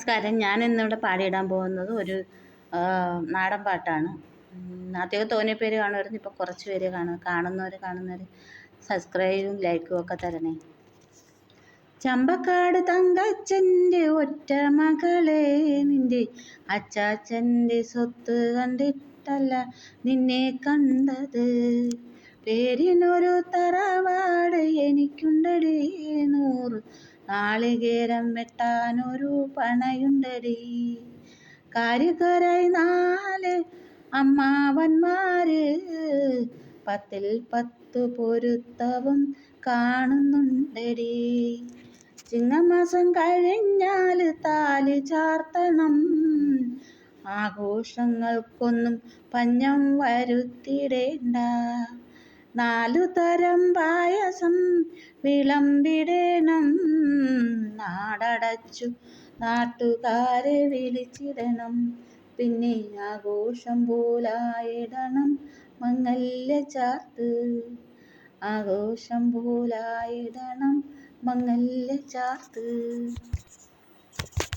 നമസ്കാരം. ഞാൻ ഇന്നിവിടെ പാടിയിടാൻ പോകുന്നത് ഒരു നാടൻ പാട്ടാണ്. ആദ്യമൊക്കെ തോനെ പേര് കാണുമായിരുന്നു. ഇപ്പോൾ കുറച്ച് പേര് കാണുന്നവർ സബ്സ്ക്രൈബും ലൈക്കും ഒക്കെ തരണേ. ചമ്പക്കാട് തങ്കച്ചൻ്റെ ഒറ്റ മകളെ, നിൻ്റെ അച്ചാച്ചൻ്റെ സ്വത്ത് കണ്ടിട്ടല്ല നിന്നെ കണ്ടത്. പേരിനൊരു തറവാട് എനിക്കുണ്ടടി, 100 നാളികേരം വെട്ടാനൊരു പണയുണ്ടടി. കാരിക്കരായി 4 അമ്മാവന്മാര്, 10ൽ 10 പൊരുത്തവും കാണുന്നുണ്ടടി. ചിങ്ങമാസം കഴിഞ്ഞാൽ താലി ചാർത്തണം, ആഘോഷങ്ങൾക്കൊന്നും പഞ്ഞം വരുത്തിടേണ്ട. 4 തരം പായസം വിളമ്പിടണം, നാടടച്ചു നാട്ടുകാരെ വിളിച്ചിടണം. പിന്നെ ആഘോഷം പോലായിടണം മംഗല്യചാർത്ത്, ആഘോഷം പോലായിടണം മംഗല്യചാർത്ത്.